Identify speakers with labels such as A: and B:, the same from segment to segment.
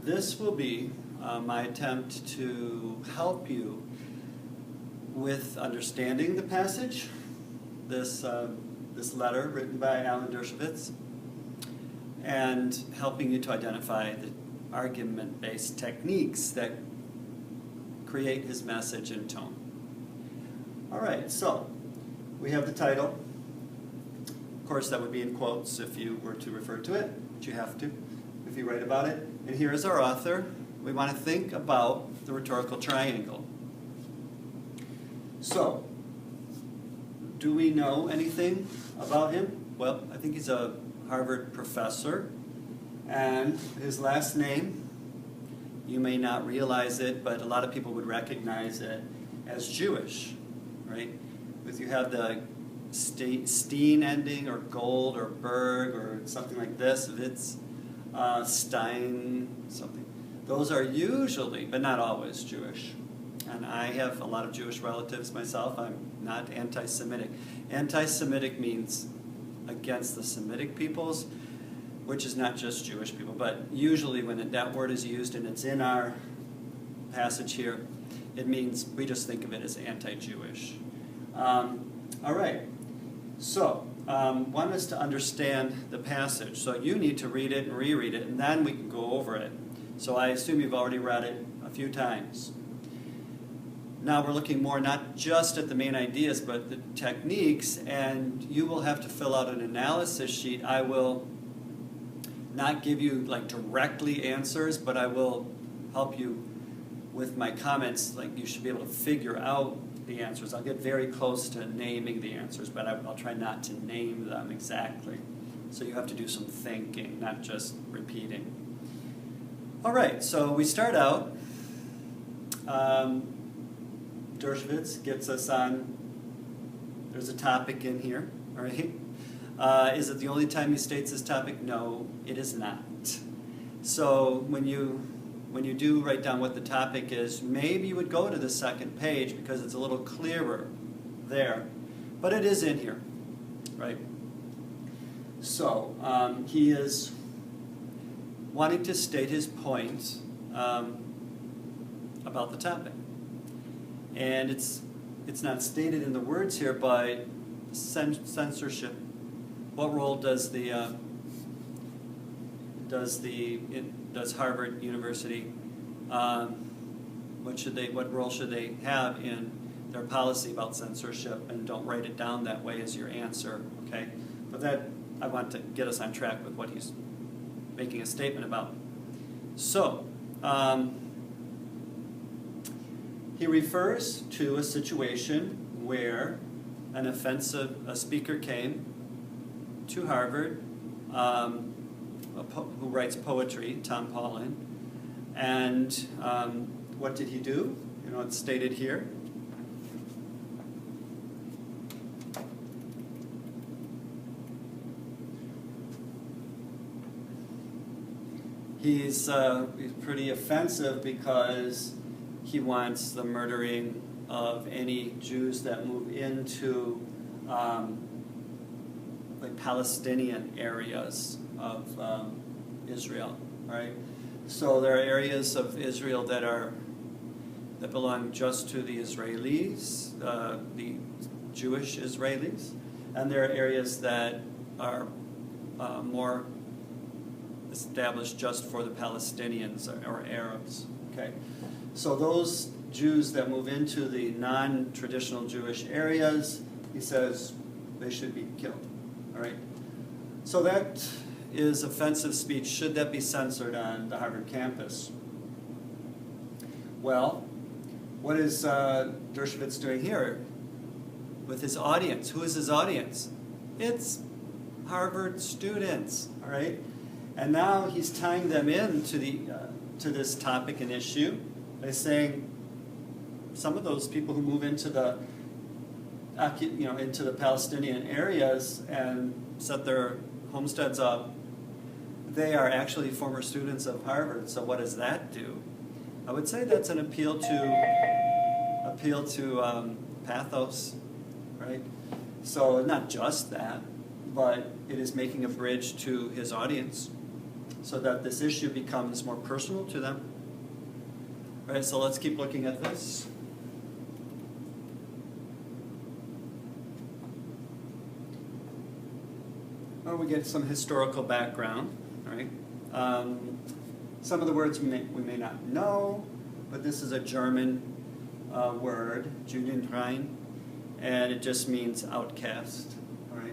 A: this will be my attempt to help you with understanding the passage, this letter written by Alan Dershowitz, and helping you to identify the argument-based techniques that create his message and tone. All right, so we have the title. Of course, that would be in quotes if you were to refer to it, but you have to if you write about it. And here is our author. We want to think about the rhetorical triangle. So, do we know anything about him? Well, I think he's a Harvard professor, and his last name, you may not realize it, but a lot of people would recognize it as Jewish, right? If you have the Steen ending, or Gold, or Berg, or something like this, if it's Stein, something, those are usually, but not always, Jewish. And I have a lot of Jewish relatives myself. I'm not anti-Semitic. Anti-Semitic means against the Semitic peoples, which is not just Jewish people, but usually when that word is used and it's in our passage here, it means we just think of it as anti-Jewish. All right, so want us to understand the passage. So you need to read it and reread it, and then we can go over it. So I assume you've already read it a few times. Now we're looking more not just at the main ideas, but the techniques, and you will have to fill out an analysis sheet. I will not give you like directly answers, but I will help you with my comments. Like, you should be able to figure out the answers. I'll get very close to naming the answers, but I'll try not to name them exactly. So you have to do some thinking, not just repeating. All right, so we start out. Dershowitz gets us on, there's a topic in here, all right? Is it the only time he states this topic? No, it is not. So when you do write down what the topic is, maybe you would go to the second page because it's a little clearer there. But it is in here, right? So he is wanting to state his point about the topic. And it's not stated in the words here, but censorship. What role does Harvard University? What role should they have in their policy about censorship? And don't write it down that way as your answer, okay? But that, I want to get us on track with what he's making a statement about. So. He refers to a situation where a speaker came to Harvard, who writes poetry, Tom Paulin, and what did he do? You know, it's stated here. He's pretty offensive because he wants the murdering of any Jews that move into like Palestinian areas of Israel, right? So there are areas of Israel that belong just to the Israelis, the Jewish Israelis, and there are areas that are more established just for the Palestinians or Arabs, okay? So those Jews that move into the non-traditional Jewish areas, he says they should be killed, all right? So that is offensive speech. Should that be censored on the Harvard campus? Well, what is Dershowitz doing here with his audience? Who is his audience? It's Harvard students, all right? And now he's tying them in to this topic and issue by saying some of those people who move into the Palestinian areas and set their homesteads up, they are actually former students of Harvard. So what does that do? I would say that's an appeal to pathos, right? So not just that, but it is making a bridge to his audience. so that this issue becomes more personal to them. All right, so let's keep looking at this. Or we get some historical background, right? Some of the words we may not know, but this is a German word, Judenrein, and it just means outcast, all right?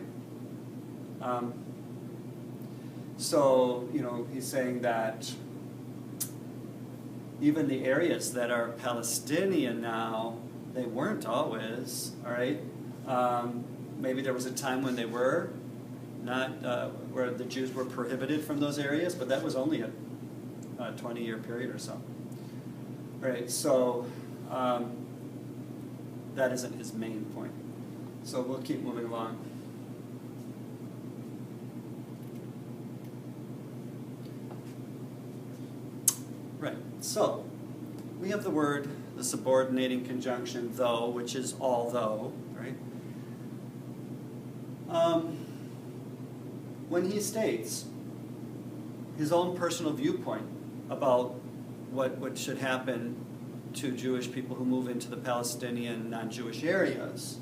A: So, he's saying that even the areas that are Palestinian now, they weren't always, all right? Maybe there was a time when they were not, where the Jews were prohibited from those areas, but that was only a 20-year period or so. All right, so that isn't his main point. So we'll keep moving along. Right, so we have the word, the subordinating conjunction though, which is although, right? When he states his own personal viewpoint about what should happen to Jewish people who move into the Palestinian non-Jewish areas,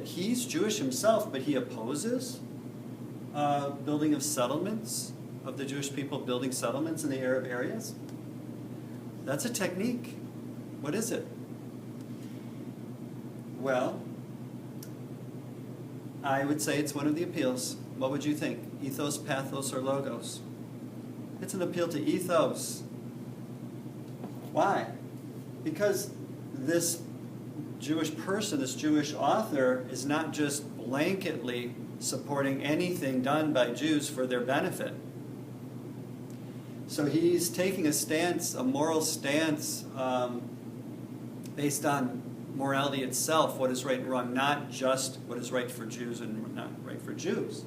A: he's Jewish himself, but he opposes building of settlements, of the Jewish people building settlements in the Arab areas. That's a technique. What is it? Well, I would say it's one of the appeals. What would you think? Ethos, pathos, or logos? It's an appeal to ethos. Why? Because this Jewish person, this Jewish author, is not just blanketly supporting anything done by Jews for their benefit. So he's taking a stance, a moral stance, based on morality itself, what is right and wrong, not just what is right for Jews and not right for Jews.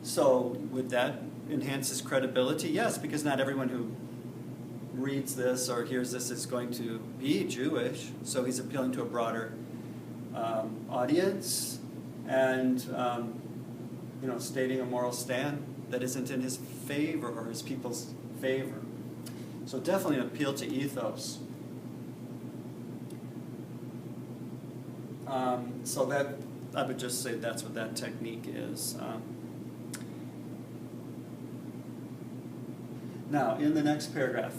A: So would that enhance his credibility? Yes, because not everyone who reads this or hears this is going to be Jewish. So he's appealing to a broader audience and stating a moral stand that isn't in his favor or his people's favor. So definitely an appeal to ethos. So that, I would just say that's what that technique is. Now, in the next paragraph,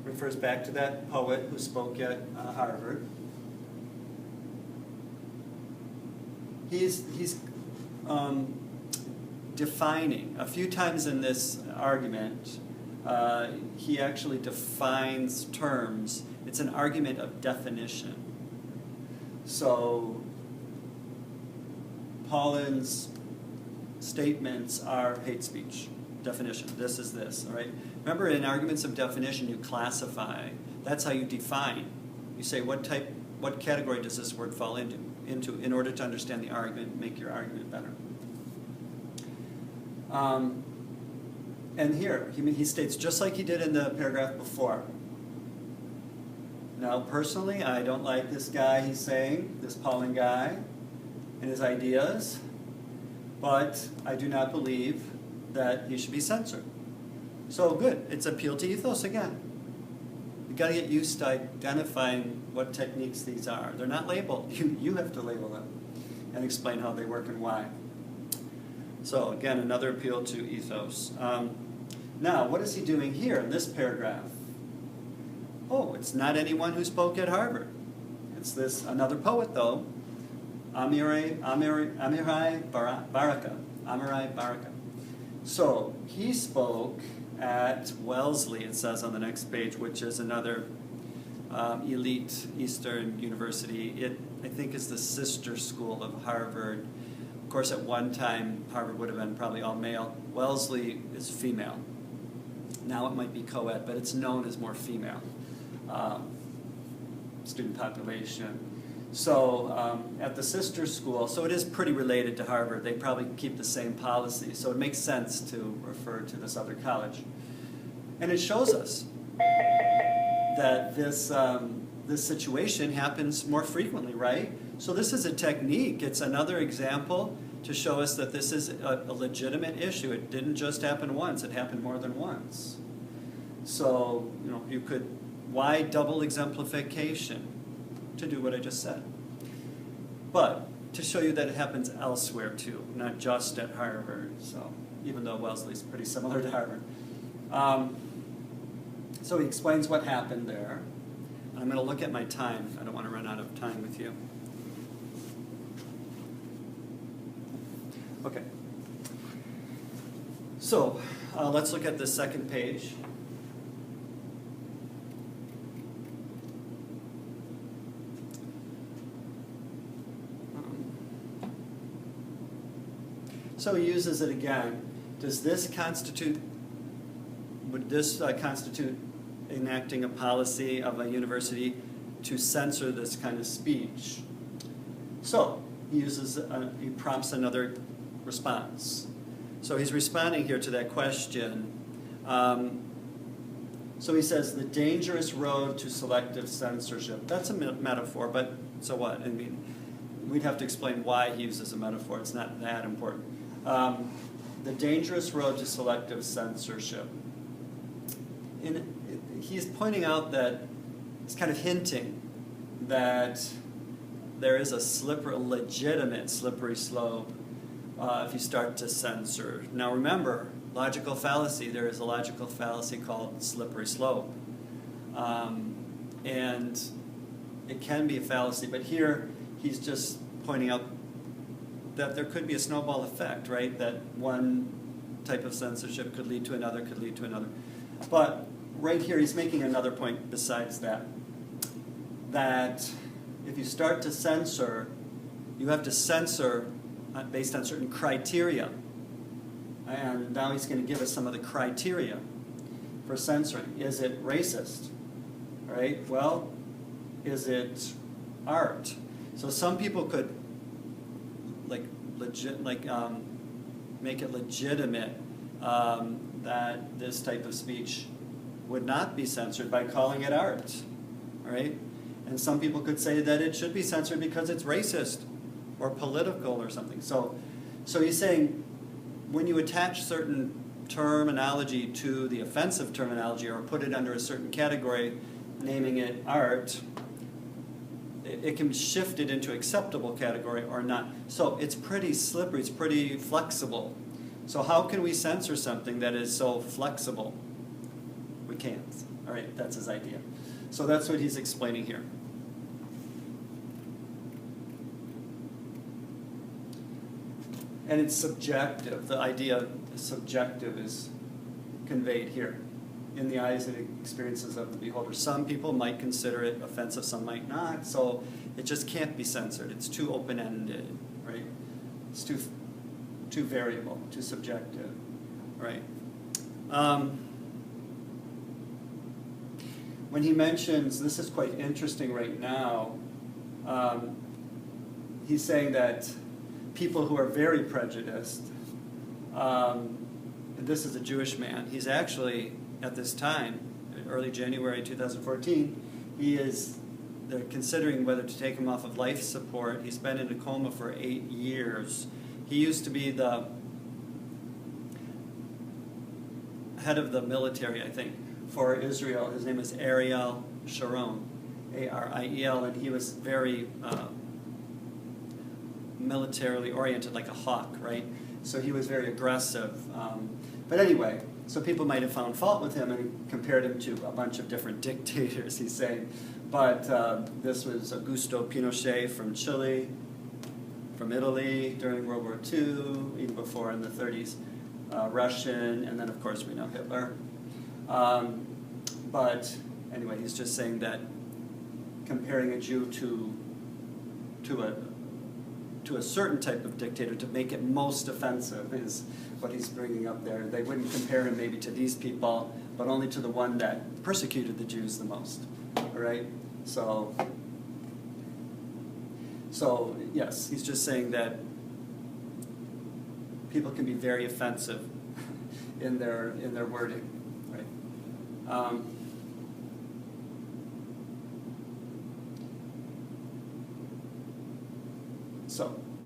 A: refers back to that poet who spoke at Harvard. He's defining, a few times in this argument, he actually defines terms. It's an argument of definition. So, Paulin's statements are hate speech. Definition. This is this, all right? Remember, in arguments of definition, you classify. That's how you define. You say, what category does this word fall into in order to understand the argument, make your argument better. And here, he states, just like he did in the paragraph before, now, personally, I don't like this guy, he's saying, this Paulin guy, and his ideas, but I do not believe that he should be censored. So good, it's appeal to ethos again. You've got to get used to identifying what techniques these are. They're not labeled. You have to label them and explain how they work and why. So again, another appeal to ethos. Now, what is he doing here in this paragraph? Oh, it's not anyone who spoke at Harvard. It's another poet, though, Amirai Baraka. So he spoke at Wellesley, it says on the next page, which is another elite Eastern university. It, I think, is the sister school of Harvard. Of course, at one time, Harvard would have been probably all male. Wellesley is female. Now it might be co-ed, but it's known as more female student population. So at the sister school, so it is pretty related to Harvard. They probably keep the same policy. So it makes sense to refer to this other college. And it shows us that this situation happens more frequently, right? So this is a technique. It's another example. to show us that this is a legitimate issue. It didn't just happen once, it happened more than once. So, you could, why double exemplification? To do what I just said. But to show you that it happens elsewhere too, not just at Harvard. So, even though Wellesley's pretty similar to Harvard. So he explains what happened there. I'm going to look at my time. I don't want to run out of time with you. Okay. So let's look at the second page. So he uses it again. Would this constitute enacting a policy of a university to censor this kind of speech? So he prompts another response. So he's responding here to that question. So he says, the dangerous road to selective censorship. That's a metaphor, but so what? I mean, we'd have to explain why he uses a metaphor. It's not that important. The dangerous road to selective censorship. He's pointing out that, he's kind of hinting that there is a legitimate slippery slope if you start to censor. Now remember, logical fallacy, there is a logical fallacy called slippery slope. And it can be a fallacy, but here he's just pointing out that there could be a snowball effect, right? That one type of censorship could lead to another, could lead to another. But right here he's making another point besides that. That if you start to censor, you have to censor based on certain criteria. And now he's going to give us some of the criteria for censoring. Is it racist? Right? Well, is it art? So some people could make it legitimate that this type of speech would not be censored by calling it art, right? And some people could say that it should be censored because it's racist or political or something. So he's saying when you attach certain terminology to the offensive terminology or put it under a certain category, naming it art, it can be shifted into acceptable category or not. So it's pretty slippery, it's pretty flexible. So how can we censor something that is so flexible? We can't. All right, that's his idea. So that's what he's explaining here. And it's subjective. The idea is subjective is conveyed here in the eyes and experiences of the beholder. Some people might consider it offensive, some might not. So it just can't be censored. It's too open-ended, right? It's too variable, too subjective, right? When he mentions, this is quite interesting right now, he's saying that people who are very prejudiced, and this is a Jewish man, he's actually, at this time, early January 2014, they're considering whether to take him off of life support. He's been in a coma for 8 years. He used to be the head of the military, I think, for Israel. His name is Ariel Sharon, A-R-I-E-L, and he was very militarily oriented, like a hawk, right? So he was very aggressive. But anyway, so people might have found fault with him and compared him to a bunch of different dictators, he's saying. But this was Augusto Pinochet from Chile, from Italy during World War II, even before in the 30s, Russian, and then of course we know Hitler. But anyway, he's just saying that comparing a Jew to a certain type of dictator to make it most offensive is what he's bringing up there. They wouldn't compare him maybe to these people, but only to the one that persecuted the Jews the most. All right? So yes, he's just saying that people can be very offensive in their wording, right?